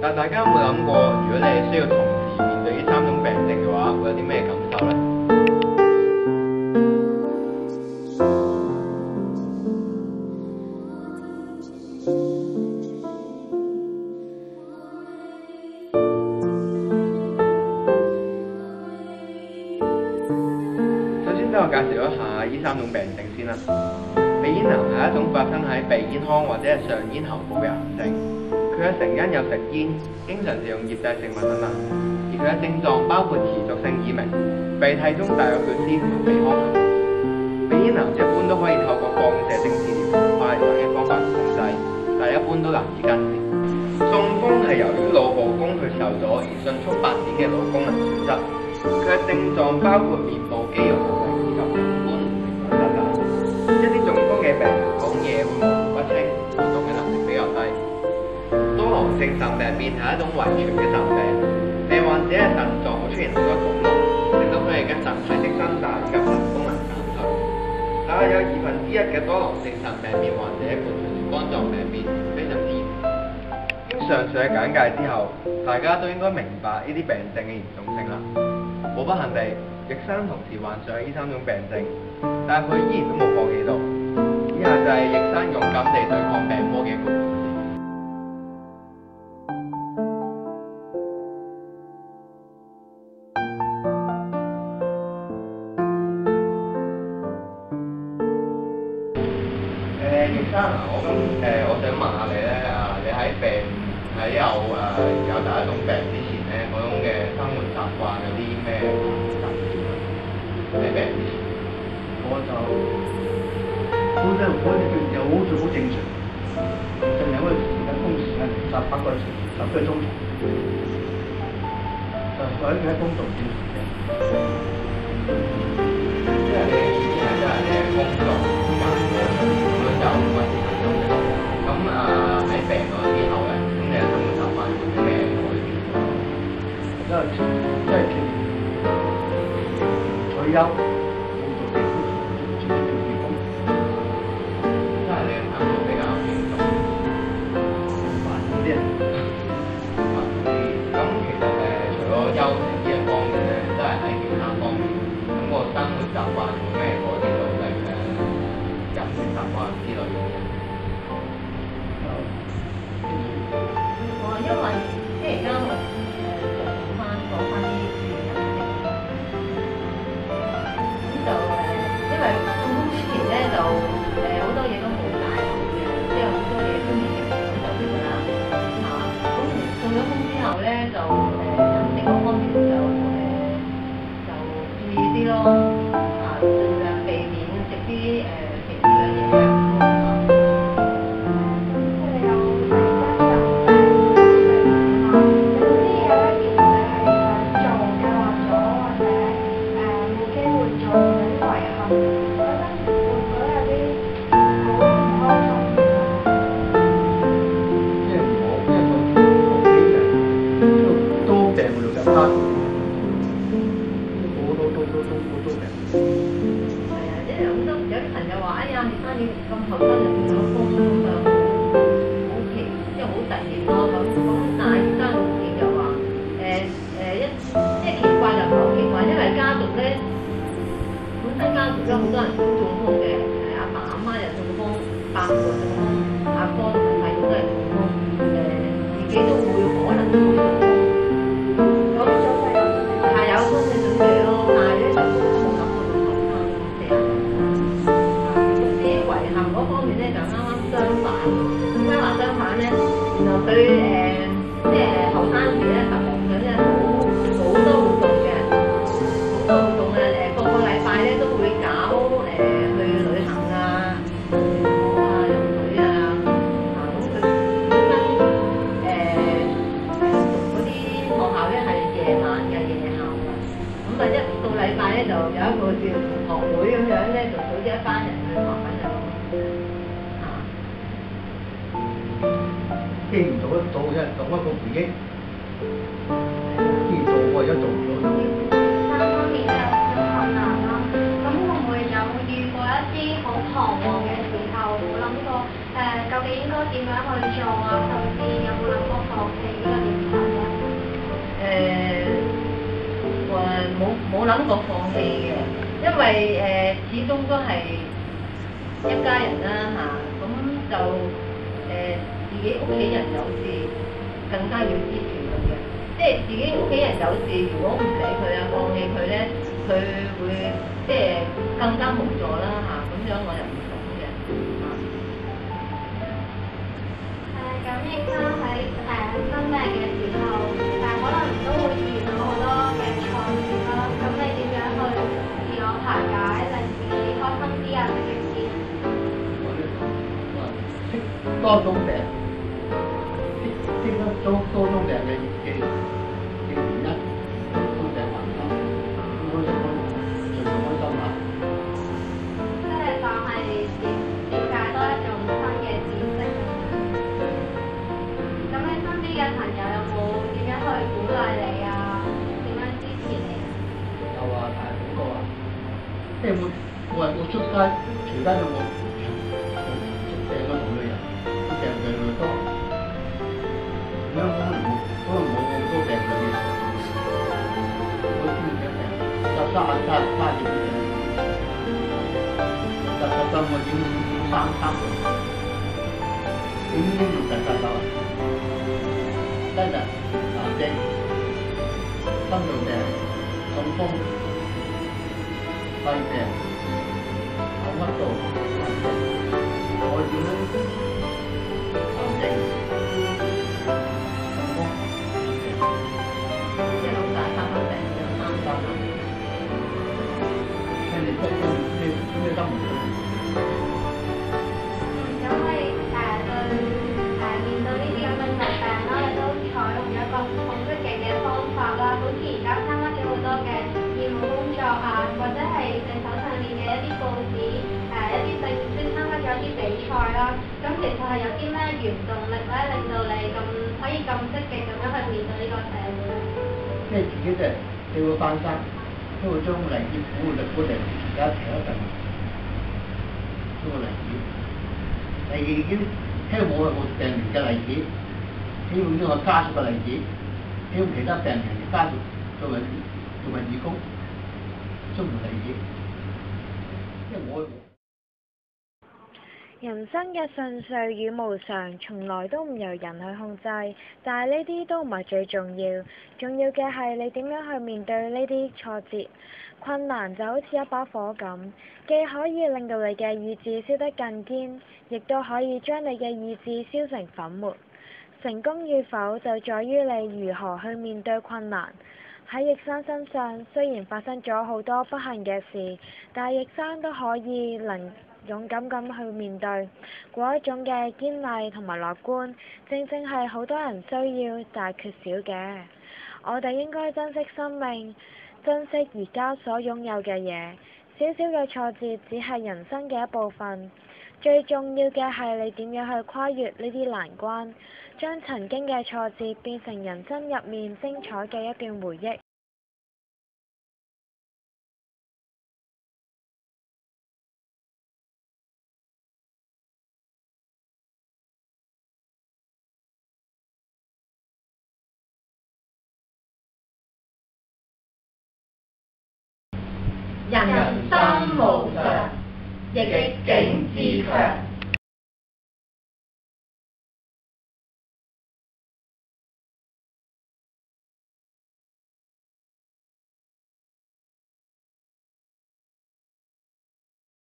但大家有冇諗過，如果你係需要同時面對呢三種病症嘅話，會有啲咩感受呢？首先，俾我介紹一下呢三種病症先啦。鼻咽癌係一種發生喺鼻咽腔或者係上咽喉部嘅癌症，佢嘅成因有食煙、經常食用醃製食物等等，而佢嘅症狀包括持續性耳鳴、鼻涕中帶有血絲同埋鼻腔痕。鼻咽癌一般都可以透過放射性治療同化療等嘅方法控制，但係一般都難以根治。中風係由於腦部供血受阻而迅速發展嘅腦功能損失，佢嘅症狀包括面部肌肉無力以及感官唔敏感等等。一啲中風嘅病人講嘢會模糊不清，活動嘅能力比較低。多囊性腎病變係一種遺傳嘅腎病，病患者嘅腎臟會出現好多腫瘤，令到佢哋嘅腎體積增大以及腎功能減退。大概有1/2嘅多囊性腎病變患者伴隨住肝臟病變，非常之嚴重。經上述嘅簡介之後，大家都應該明白呢啲病症嘅嚴重性啦。好不幸地，奕生同時患上呢三種病症，但係佢依然都冇放棄到。以下就係奕生勇敢地對抗病魔嘅一個故事。奕生啊，我想問下你咧，你喺有第一種病之前咧，嗰種嘅生活習慣有啲咩習慣啊？喺病之前，我就又好似好正常，淨係嗰陣時嘅工時係18個小時10個鐘頭，就喺工作正常嘅。即係你意思係你嘅工作時間嘅咁樣就維持緊咁嘅。咁喺病咗之後咧，咁你嘅生活習慣有啲咩改變？即係退休。習慣有咩改變到例如飲食習慣之類嘅嘢？因為即係而家我講翻啲飲食，咁就因為中風之前咧就好多嘢都冇大礙嘅，即係好多嘢都已經就得㗎啦嚇。咁中咗風之後咧就飲食嗰方面就注意啲咯。盡量避免食啲其他嘅嘢啊。佢哋有突然間就總之有一件事係想做嘅，或者冇機會做有啲遺憾，覺得會有啲好唔開心。即係我屋企人都病咗一班，好多病。係啊，即係有啲朋友話：哎呀，你生咁後生就中咗風咁樣，好奇，即係好突然咯咁。但係而家個護士就話：即係奇怪就唔係好奇怪，因為家族咧，本身家族咧好多人都中風嘅，阿爸阿媽又中風，伯父又中風，阿哥同埋細佬都係中風，自己都會可能都會中風。係有心理準備咯，但係咧就冇咁多咁後生嘅人。至於遺憾嗰方面咧，就啱啱相反。點解話相反咧？原來佢即係後生時咧，特別想咧好多活動嘅，好多活動啊！個禮拜咧都會搞去旅行啊，去摸啊、游水啊。咁佢本身讀嗰啲學校咧係夜晚嘅夜校㗎。咁啊一到禮拜咧就有一個叫同學會咁樣咧，就組織一班人去學緊就嚇。既然做得到嘅，當一個回憶。既然做過，而家做唔到。三方面都有少少困難啦。咁會唔會有遇過一啲好彷徨嘅時候，冇諗過究竟應該點樣去做啊？甚至有冇諗過放棄呢個念頭？諗過放棄嘅，因為始終都係一家人啦嚇，咁就自己屋企人有事更加要支持佢嘅，即係自己屋企人有事，如果唔理佢啊，放棄佢咧，佢會即係更加無助啦嚇，咁樣我又唔想嘅咁應該喺生病嘅時候，可能都會遇到好多嘅挫折啦。咁你點樣去自我排解，令自己開心啲啊，積極啲？我呢識多種病，識得多種病嘅原因，都病還好，開心咯，盡量開心下。即係當係了解多一種新嘅知識咁樣。咁你身邊嘅朋友有冇點樣去鼓勵你啊？點樣支持你啊？有啊，但係好多啊，即係我出街，隨街有冇出病嘅同類人，病越嚟越多。咁樣可能冇咁多病嗰啲，我知唔知病？得三幾病，得我點三個，點用得到？真係癌症、心臟病、中風、肺病、口乜度、我點樣癌症、中風、即係老大三分病有三分。聽你咩得唔到？咁你面對呢啲咁嘅疾病啦，你都採用一個好積極嘅方法啦。好似而家參加咗好多嘅義務工作啊，或者係你手上面嘅一啲報紙，一啲證書參加咗一啲比賽啦。咁其實係有啲咩原動力咧，令到你可以咁積極咁樣去面對呢個社會咧？即係自己就會翻身，都會將嚟業鼓勵而家停一陣，將個例子。第二啲希望我病人嘅例子，希望呢個家屬嘅例子，希望其他病人嘅家屬作為義工，出門例子。因為我人生嘅順遂與無常，從來都唔由人去控制，但係呢啲都唔係最重要，重要嘅係你點樣去面對呢啲挫折。困難就好似一把火咁，既可以令到你嘅意志燒得更堅，亦都可以將你嘅意志燒成粉末。成功與否就在於你如何去面對困難。喺易生身上雖然發生咗好多不幸嘅事，但係易生都可以能勇敢咁去面對，嗰一種嘅堅毅同埋樂觀，正正係好多人需要但係缺少嘅。我哋應該珍惜生命，珍惜而家所擁有嘅嘢。少少嘅挫折只係人生嘅一部分，最重要嘅係你點樣去跨越呢啲難關，將曾經嘅挫折變成人生入面精彩嘅一段回憶。人生無常，逆境自強。